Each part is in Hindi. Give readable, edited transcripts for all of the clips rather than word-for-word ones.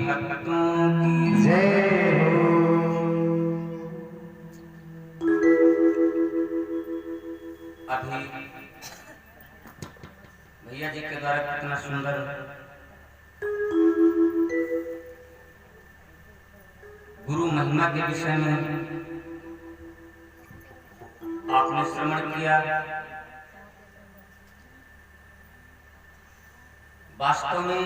भक्तों की जय हो। अभी भैया जी के द्वारा कितना सुंदर गुरु महिमा के विषय में आपने श्रवण किया। वास्तव में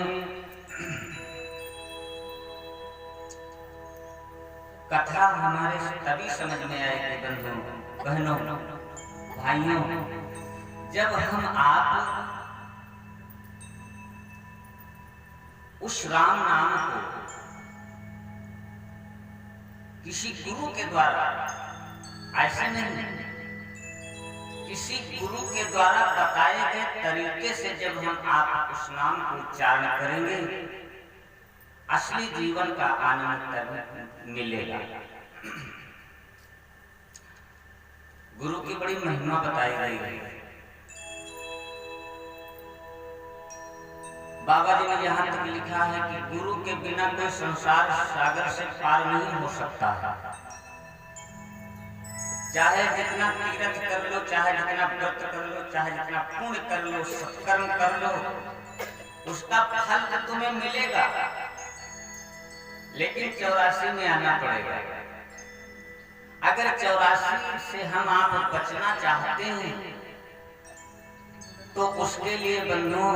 कथा हमारे तभी समझ में आएगी बंधुओं, बहनों, भाइयों, जब हम आप उस राम नाम को किसी गुरु के द्वारा, ऐसे नहीं, किसी गुरु के द्वारा बताए गए तरीके से जब हम आप उस नाम को उच्चारण करेंगे, असली जीवन का आनंद तब मिलेगा। गुरु की बड़ी महिमा बताई गई है। बाबा जी ने यहाँ तक लिखा है कि गुरु के बिना कोई संसार सागर से पार नहीं हो सकता है। चाहे जितना तीर्थ कर लो, चाहे जितना व्रत कर लो, चाहे जितना पुण्य कर लो, सत्कर्म कर लो, उसका फल तो तुम्हें मिलेगा, लेकिन 84 में आना पड़ेगा। अगर 84 से हम आप बचना चाहते हैं तो उसके लिए बंधुओं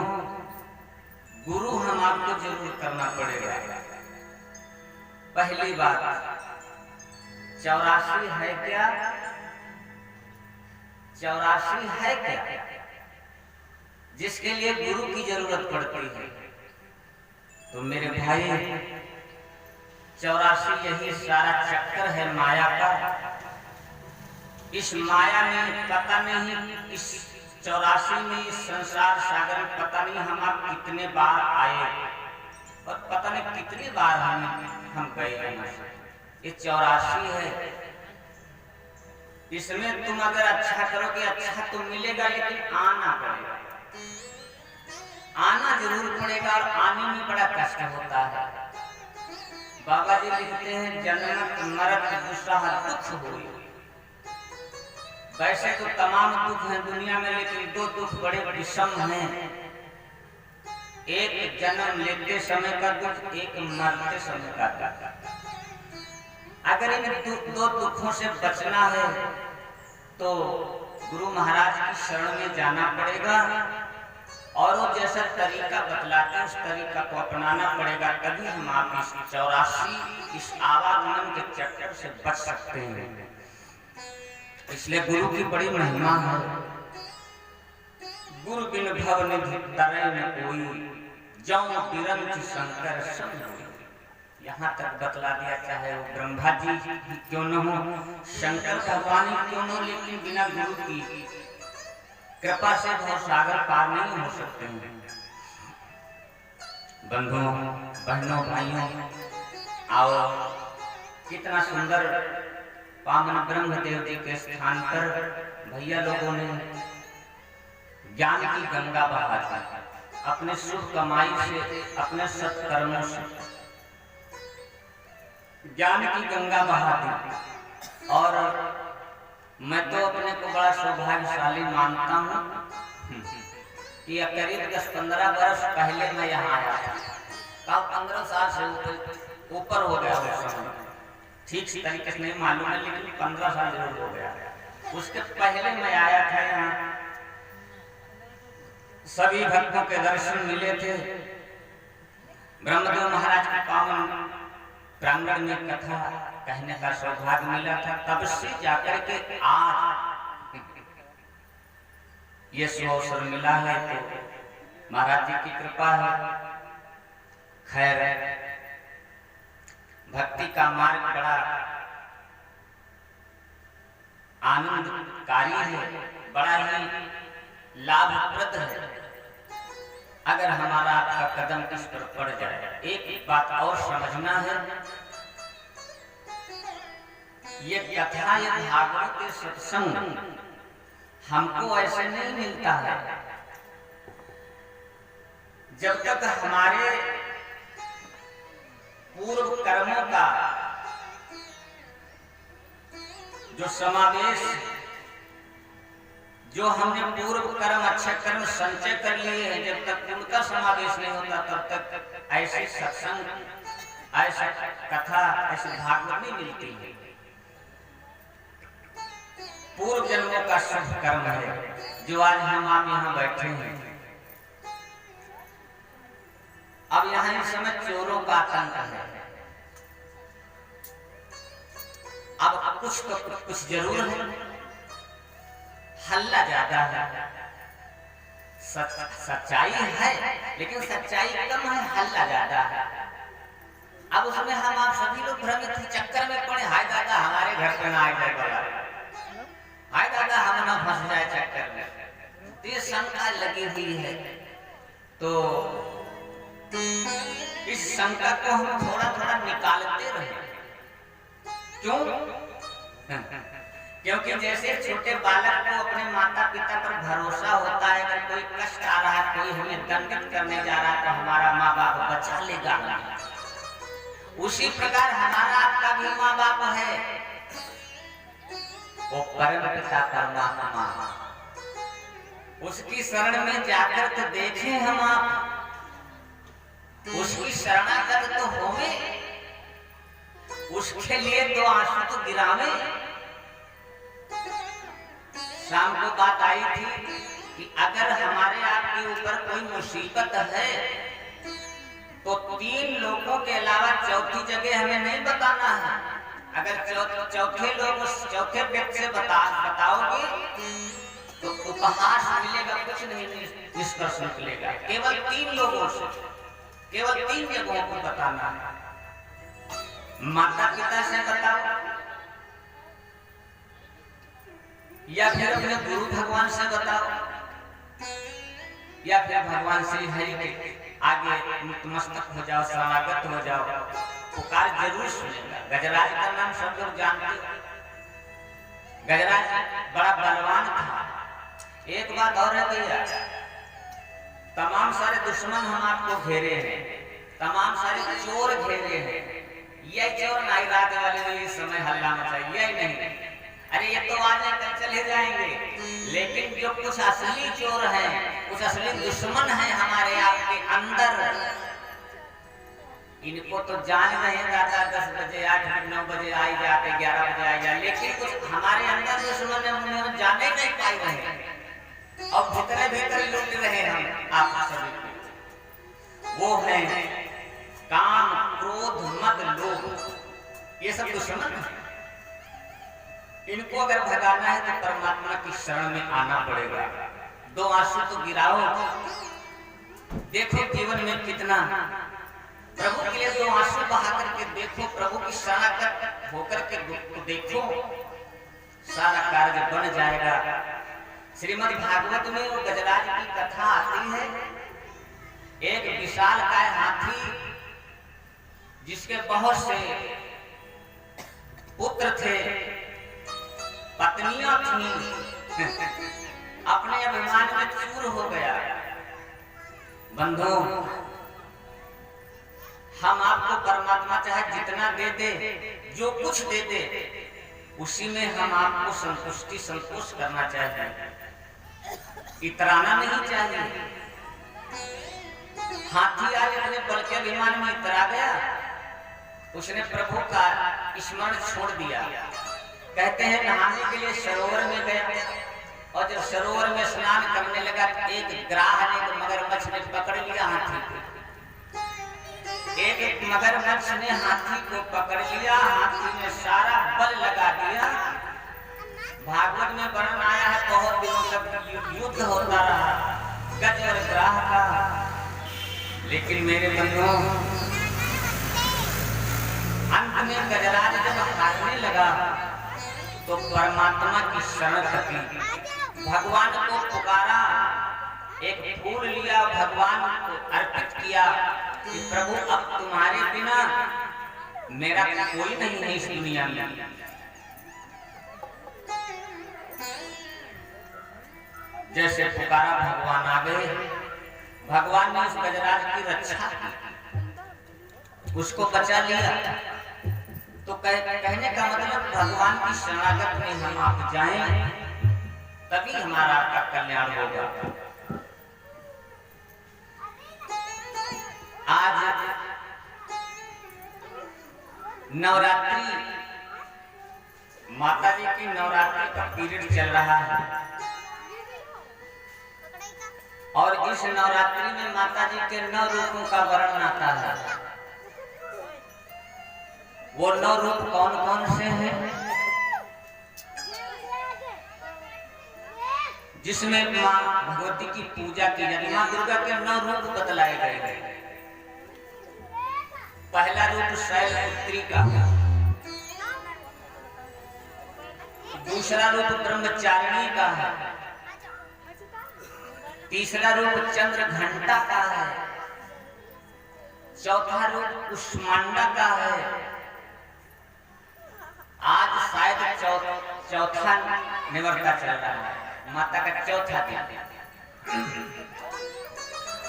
गुरु हम आपको जरूर करना पड़ेगा। पहली बात, 84 है क्या? 84 है क्या जिसके लिए गुरु की जरूरत पड़ती है? तो मेरे भाई, 84 यही सारा चक्कर है माया का। इस माया में पता नहीं, इस 84 में, इस संसार सागर में पता नहीं हम आप कितने बार आए और पता नहीं कितनी बार हम गए। ये 84 है। इसमें तुम अगर अच्छा करोगे, अच्छा तो मिलेगा, लेकिन आना पड़ेगा, आना जरूर पड़ेगा, और आने में बड़ा कष्ट होता है। बाबा जी लिखते हैं, जन्मत मरत दुसरा दुख हुई। वैसे तो तमाम दुख हैं दुनिया में, लेकिन दो दुख बड़े विषम हैं। एक जन्म लेते समय का दुख, एक मरते समय का दुख। अगर इन दो दुखों से बचना है तो गुरु महाराज की शरण में जाना पड़ेगा, और वो जैसा तरीका बतलाते हैं उस तरीका को अपनाना पड़ेगा। तभी हम आप इस 84 इस आवागमन के चक्कर से बच सकते हैं। इसलिए गुरु की बड़ी महिमा है। गुरु बिन भव निधि तरय न कोई, जौं बिरंच शंकर संग होई। यहाँ तक बतला दिया, चाहे वो ब्रह्मा जी क्यों न हो, शंकर भगवान ही क्यों न हो, लेकिन बिना गुरु की कृपा से वो सागर पार नहीं हो सकते हैं। बंधुओं, बहनों, भाइयों, आओ, कितना सुंदर पावन ब्रह्मदेव जी के स्थान पर भैया लोगों ने ज्ञान की गंगा बहा दी। अपने शुभ कमाई से, अपने सत्कर्मों से ज्ञान की गंगा बहा दी। और मैं तो अपने को बड़ा सौभाग्यशाली मानता हूँ कि करीब 10-15 वर्ष पहले मैं यहाँ आया था। 15 साल से ऊपर हो गया उस समय, ठीक तरीके से नहीं मालूम है, लेकिन 15 साल जरूर हो गया। उसके पहले मैं आया था यहाँ, सभी भक्तों के दर्शन मिले थे। ब्रह्मदेव महाराज के पावन प्रांगण में कथा कहने का सौभाग्य मिला था। तब से जाकर के आज ये अवसर मिला है, तो महाराज जी की कृपा है। खैर, भक्ति का मार्ग बड़ा आनंदकारी है, बड़ा ही लाभप्रद है अगर हमारा आपका कदम इस पर पड़ जाए। एक बात और समझना है, ये कथा, ये भागवत, ये सत्संग हमको ऐसे नहीं मिलता है जब तक हमारे पूर्व कर्मों का जो समावेश, जो हमने पूर्व कर्म अच्छे कर्म संचय कर लिए हैं, जब तक उनका समावेश नहीं होता तब तक ऐसे सत्संग, ऐसा कथा, ऐसी भागवत नहीं मिलती है। पूर्व जन्मों का शुभ कर्म है जो आज हम आप यहाँ बैठे हैं। अब यहाँ इस समय चोरों का आतंक है। अब कुछ तो कुछ जरूर है, हल्ला ज्यादा है। सच्चाई है लेकिन सच्चाई कम है, हल्ला ज्यादा है। अब उसमें हम आप सभी लोग भ्रमित चक्कर में पड़े, हाय दादा हमारे घर पे ना आ जाए, हाय दादा हम ना फंस जाए चक्कर में, तो ये शंका लगी हुई है। तो इस शंका को हम थोड़ा थोड़ा निकालते रहे। क्यों? क्योंकि जैसे छोटे बालक को अपने माता पिता पर भरोसा होता है, अगर कोई कष्ट आ रहा है, कोई हमें दंडित करने जा रहा है तो हमारा माँ बाप बचा लेगा, उसी प्रकार हमारा आपका भी माँ बाप है, वो परम पिता परमात्मा, उसकी शरण में जाकर तो देखें हम आप, उसकी शरणागत तो होवे, उसके लिए दो आंसू तो गिरावे। शाम को बात आई थी कि अगर हमारे आपके ऊपर कोई मुसीबत है तो 3 लोगों के अलावा चौथी जगह हमें नहीं बताना है। अगर चौथे लोग चौथे व्यक्ति से बताओगे तो उपहास मिलेगा, कुछ नहीं निष्कर्ष निकलेगा। केवल 3 लोगों से, केवल 3 जगहों को बताना है। माता पिता से बताओ या फिर अपने गुरु भगवान से बताओ या फिर भगवान श्री हरि के आगे नतमस्तक हो जाओ, शरणागत हो जाओ, पुकार जरूर सुनेगा। गजराज का नाम सब लोग जानते हो। गजराज बड़ा बलवान था। एक बात और है भैया, तमाम सारे दुश्मन हम आपको घेरे हैं, तमाम सारे चोर घेरे हैं। ये चोर नहीं रात वाले में इस समय हल्ला मचाइए ही नहीं, अरे ये तो आज कल चले जाएंगे। लेकिन जो कुछ असली चोर हैं, कुछ असली दुश्मन हैं हमारे आपके अंदर, इनको तो जान रहे हैं दादा 10 बजे 8 बजे 9 बजे आई जाते, 11 बजे आई जाते, लेकिन कुछ हमारे अंदर दुश्मन है, उन्हें जाने नहीं पाई रहे और भीतर भीतर लूट रहे हम आप सभी। वो है काम, क्रोध, मद, लोभ, ये सब दुश्मन है। इनको अगर भगाना है तो परमात्मा की शरण में आना पड़ेगा। 2 आंसू तो गिराओ, देखो जीवन में कितना, प्रभु के लिए 2 आंसू बहा करके देखो, प्रभु की शरणागत होकर के देखो, सारा कार्य बन जाएगा। श्रीमद् भागवत में वो गजराज की कथा आती है। एक विशालकाय हाथी जिसके बहुत से पुत्र थे, पत्नियां थीं, अपने अभिमान में चूर हो गया। बंधु, हम आपको परमात्मा चाहे जितना दे दे, जो कुछ दे दे, उसी में हम आपको संतुष्टि संतोष करना चाहिए, इतराना नहीं चाहिए। हाथी आज अपने बल के अभिमान में इतरा गया, उसने प्रभु का स्मरण छोड़ दिया। कहते हैं नहाने के लिए सरोवर में गया और जब सरोवर में स्नान करने लगा, एक ग्राह ने मगरमच्छ ने पकड़ लिया हाथी को। एक मगरमच्छ ने हाथी को पकड़ लिया, हाथी ने सारा बल लगा दिया। भागवत में वर्णन आया है, बहुत दिनों तक युद्ध होता रहा गज और ग्राह का। लेकिन मेरे बंधुओं, अंत में गजराज जब हारने लगा तो परमात्मा की शरण की, भगवान को पुकारा, एक फूल लिया, भगवान को अर्पित किया कि प्रभु अब तुम्हारे बिना मेरा कोई नहीं है इस दुनिया में। जैसे पुकारा भगवान आ गए, भगवान ने उस गजराज की रक्षा की, उसको बचा लिया। तो कहने का मतलब भगवान की शरणागत में हम आप जाएं तभी हमारा आपका कल्याण होगा। आज नवरात्रि, माता जी की नवरात्रि का पीरियड चल रहा है और इस नवरात्रि में माता जी के 9 रूपों का वर्णन आता है। वो 9 रूप कौन कौन से हैं? जिसमें मां भगवती की पूजा की जाती है। मां दुर्गा के 9 रूप बतलाए गए हैं। पहला रूप शैलपुत्री का, दूसरा रूप ब्रह्मचारिणी का है, तीसरा रूप चंद्र घंटा का है, चौथा रूप कुष्मांडा का है, आज शायद चौथा निवर्ता चल रहा है, माता का चौथा दिन।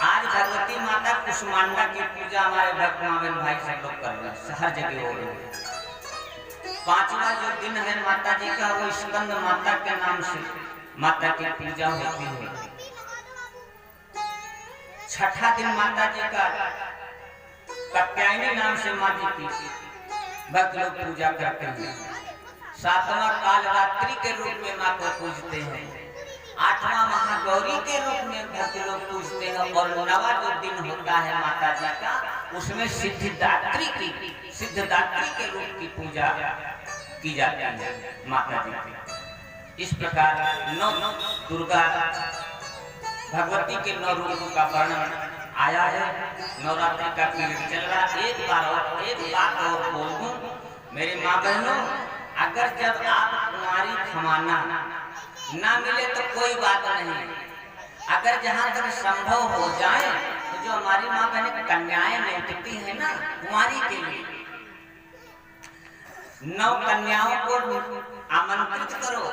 आज भगवती माता कुष्मांडा की पूजा हमारे भक्त मावन भाई सब लोग कर रहे हैं, हर जगह हो रही है। 5वां जो दिन है माता जी का, वो स्कंद माता के नाम से माता की पूजा होती है। 6ठा दिन माता जी का कात्यायनी नाम से माँ जी की भक्त लोग पूजा करते हैं। 7वां कालरात्रि के रूप में माँ को पूजते हैं। 8वां महागौरी के रूप में भक्त लोग पूजते हैं। और 9वां जो दिन होता है माता जी का, उसमें सिद्धिदात्री के रूप की पूजा की जाती है माता जी की। इस प्रकार 9 दुर्गा भगवती के 9 रूपों का वर्णन आया है। नवरात्रि का पीरियड चल रहा है। एक बात और बोल दूं मेरी माँ बहनों, अगर जब आप कुंवारी खमाना ना मिले तो कोई बात नहीं, अगर जहाँ तक संभव हो जाए तो जो हमारी माँ बहनें कन्याएं न्योतती है ना कुंवारी के लिए, 9 कन्याओं को आमंत्रित करो,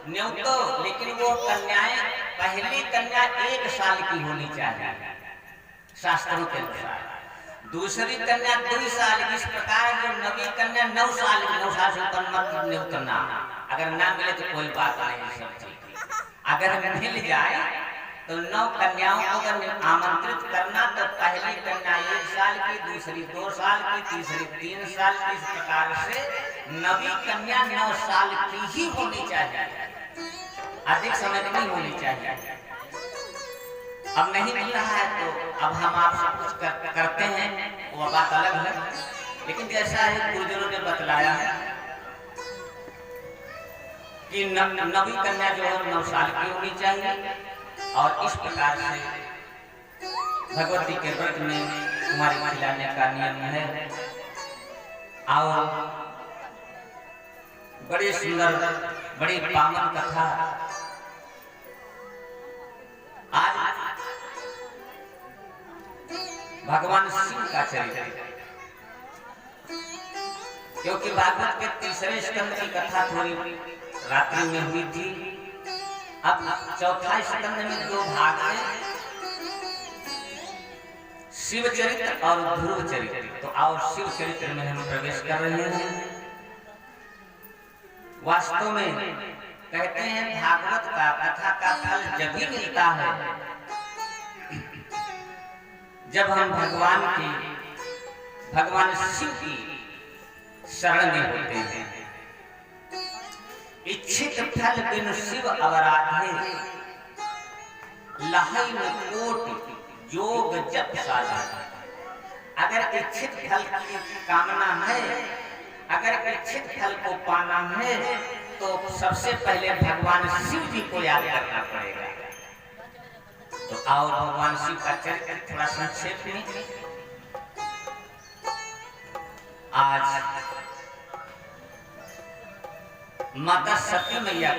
न्योतो, लेकिन वो कन्याएं, पहली कन्या 1 साल की होनी चाहिए शास्त्रों के अनुसार, दूसरी कन्या 2 साल की। इस प्रकार जो 9वीं कन्या 9 साल से ऊपर मत न्योतना। अगर ना मिले तो कोई बात नहीं, सब ठीक। अगर मिल जाए तो 9 कन्याओं को अगर आमंत्रित करना तो पहली कन्या 1 साल की, दूसरी 2 साल की, तीसरी 3 साल की। इस प्रकार से 9वीं कन्या 9 साल की ही होनी चाहिए, अधिक समय की नहीं होनी चाहिए। अब नहीं मिल रहा है तो अब हम आपसे कुछ करते हैं, वो बात अलग है। लेकिन जैसा है गुरुजनों ने बतलाया कि 9वीं कन्या जो है 9 साल की होनी चाहिए। और इस प्रकार से भगवती के व्रत में कुमारी खिलाने का नियम है। आओ, बड़ी सुंदर, बड़ी पावन कथा आज भगवान शिव का चरित्र, क्योंकि भागवत के 3रे स्कंद की कथा थोड़ी रात्रि में हुई थी। अब 4था स्कंद में 2 भाग हैं, शिव चरित्र और ध्रुव चरित्र। तो आओ शिव चरित्र में हम प्रवेश कर रहे हैं। वास्तव में कहते हैं भागवत का कथा का फल जब ही मिलता है जब हम भगवान शिव की शरण में होते हैं। इच्छित फल बिनु शिव अवराधे, लहई न कोटि जोग जप साधा। अगर इच्छित फल की कामना है, अगर इच्छित फल को पाना है तो सबसे पहले भगवान शिव जी को याद करना पड़ेगा। तो आओ भगवान शिव का चरित्र थोड़ा संक्षेप में आज माता सती मैया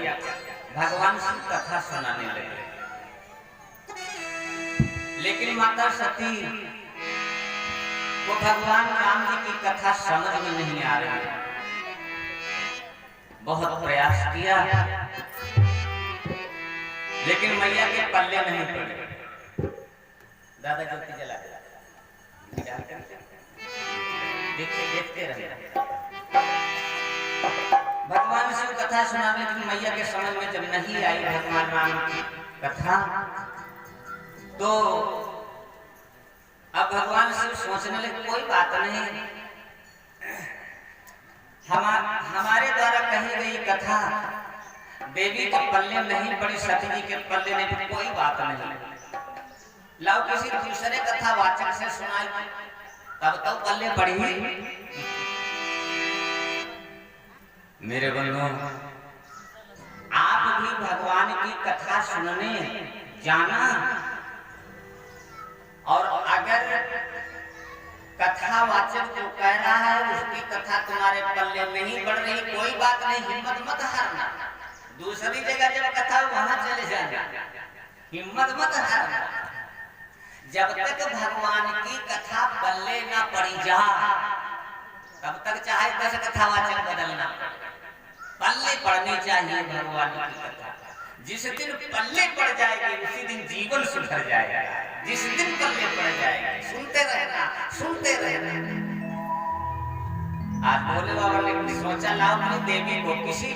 भगवान शिव कथा सुनाने लगे। लेकिन माता सती को भगवान राम जी की कथा समझ में नहीं आ रही। बहुत प्रयास किया लेकिन मैया के पल्ले नहीं पड़े। दादा ज्योति जला देखते रहे। भगवान शिव कथा सुना, लेकिन मैया के समझ में जब नहीं आई भगवान राम की कथा, तो अब भगवान शिव सोचने लगे कोई बात नहीं, हमारे द्वारा कही गई कथा देवी के पल्ले नहीं पड़ी, सती जी के पल्ले नहीं पड़ी, कोई बात नहीं, लाओ किसी दूसरे कथा वाचक से सुनाई, तब तो पल्ले पड़ी। मेरे बंधु, आप भी भगवान की कथा सुनने जाना, और अगर कथावाचक जो कह रहा है उसकी कथा तुम्हारे पल्ले नहीं पड़ रही, कोई बात नहीं, हिम्मत मत हारना, दूसरी जगह जब कथा वहां चले जाना, हिम्मत मत हारना। जब तक भगवान की कथा पल्ले ना पड़ी जा, तब तक चाहे 10 कथावाचक बदलना, पल्ले पड़नी चाहिए भगवान की कथा। जिस दिन पल्ले पड़ जाएगी उसी दिन जीवन सुधर जाएगा, जिस दिन पल्ले पड़ जाएगी, सुनते रहना, सुनते रहना। आज भोले बाबा ने सोचा लाओ अपनी देवी को किसी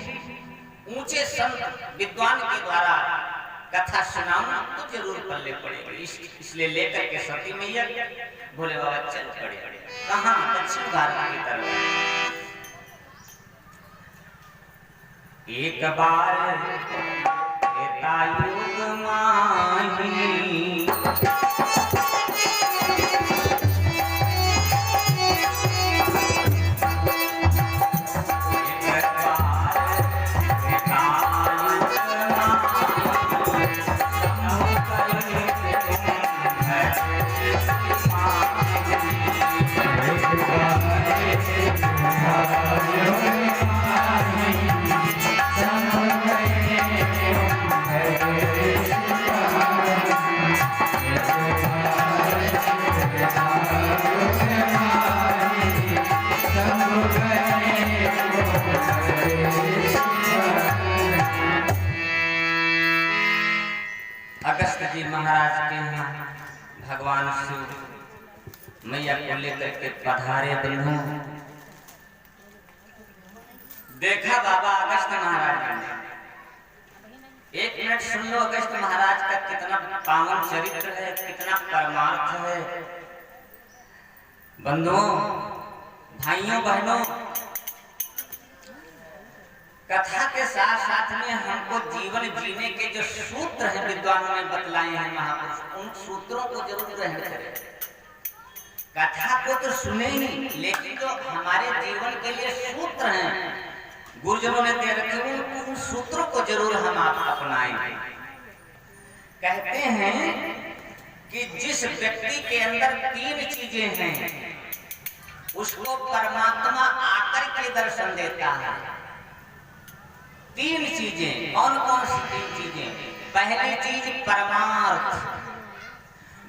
ऊंचे संत विद्वान के द्वारा कथा सुनाऊं तो जरूर पल्ले पड़ेगी, इसलिए लेकर के सती मैया भोले बाबा चल पड़े। कहाँ? दक्षिण भारत की तरफ। एक बार युग माही, अगस्त जी महाराज के यहाँ भगवान शिव मैया को लेकर के पधारे। बंधु, देखा बाबा अगस्त महाराज ने, 1 मिनट सुन लो, अगस्त महाराज का कितना पावन चरित्र है, कितना परमार्थ है। बंधुओं, भाइयों बहनों, कथा के साथ साथ में हमको जीवन जीने के जो सूत्र हैं विद्वानों ने बतलाए हैं महापुरुष, उन सूत्रों को जरूर ग्रहण करें। कथा को तो सुने ही, लेकिन जो हमारे जीवन के लिए सूत्र हैं गुरुजनों ने दे रखे, उन सूत्रों को जरूर हम अपनाएं। कहते हैं कि जिस व्यक्ति के अंदर 3 चीजें हैं उसको परमात्मा आकर के दर्शन देता है। 3 चीजें, कौन कौन सी 3 चीजें? पहली चीज परमार्थ,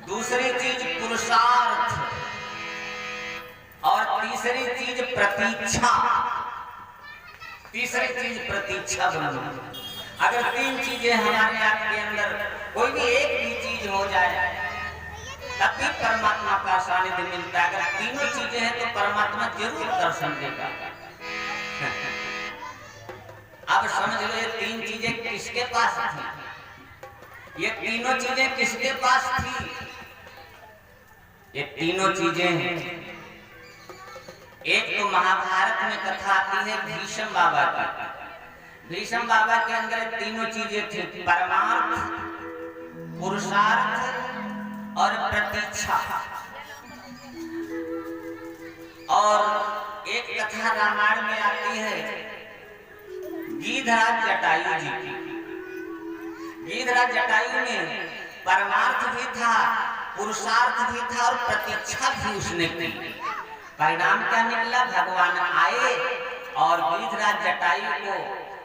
दूसरी चीज पुरुषार्थ, और तीसरी चीज प्रतीक्षा। तीसरी चीज प्रतीक्षा। बनो, अगर 3 चीजें हमारे आपके अंदर कोई भी एक भी चीज हो जाए तब भी परमात्मा का सानिध्य मिलता है। अगर तीनों चीजें हैं तो परमात्मा जरूर दर्शन देगा। अब समझ लो ये 3 चीजें किसके पास थी? ये तीनों चीजें किसके पास थी? ये तीनों चीजें हैं। एक तो महाभारत में कथा आती है भीष्म बाबा की। भीष्म बाबा के अंदर तीनों चीजें थी, परमार्थ, पुरुषार्थ और प्रतीक्षा। और एक कथा रामायण में आती है गीधराज जटायु जी की। गीधराज जटायु में परमार्थ भी था, पुरुषार्थ भी था और प्रतीक्षा भी उसने की। परिणाम क्या निकला? भगवान आए और गीधराज जटायु को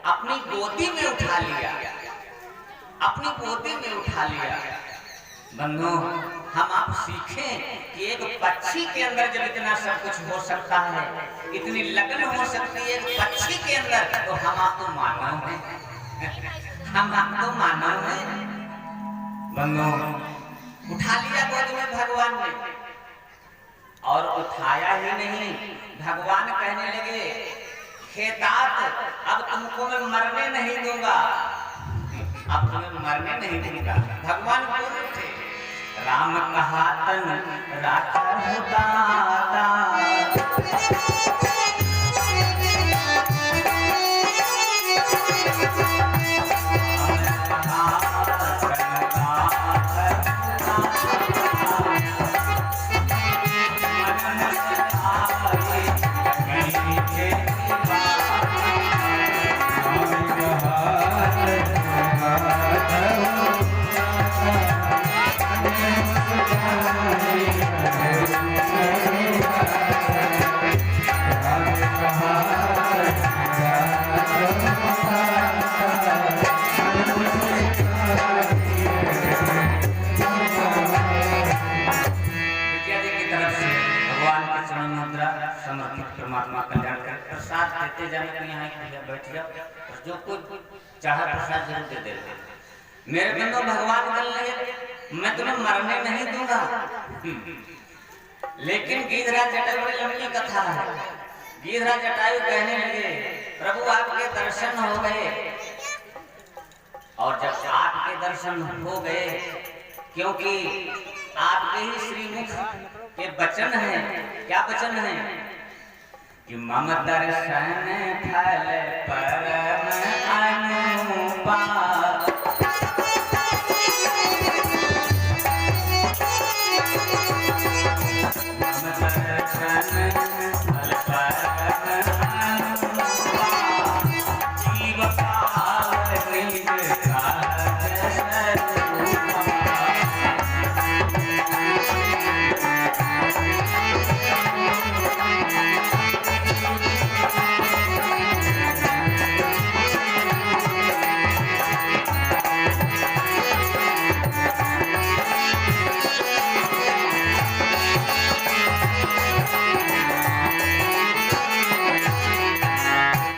अपनी गोदी में उठा लिया, अपनी गोदी में उठा लिया। बंधु, हम आप सीखें कि एक पक्षी के अंदर जब इतना सब कुछ हो सकता है, इतनी लगन हो सकती है एक पक्षी के अंदर, तो हम आप तो मानव हैं। हम आप तो मानव हैं। बंधु, उठा लिया गोद में भगवान ने, और उठाया ही नहीं, भगवान कहने लगे खेतात अब तुमको मैं मरने नहीं दूंगा, अब तुम्हें मरने नहीं दूंगा। भगवान बोले थे राम कहा तन राखहु दाता, परमात्मा कल्याण कर। प्रसाद देते जाने यहाँ बैठ जाओ, जो कोई चाहे प्रसाद जरूर दे दे। मेरे बंदो भगवान कर ले मैं तुम्हें मरने नहीं दूंगा। लेकिन गिरिराज जटायु बड़ी लंबी कथा है। गिरिराज जटायु कहने लगे प्रभु आपके दर्शन हो गए, और जब आपके दर्शन हो गए, क्योंकि आपके ही श्रीमुख के वचन हैं, क्या वचन है कि मम दर्शन फल परम अनुपम।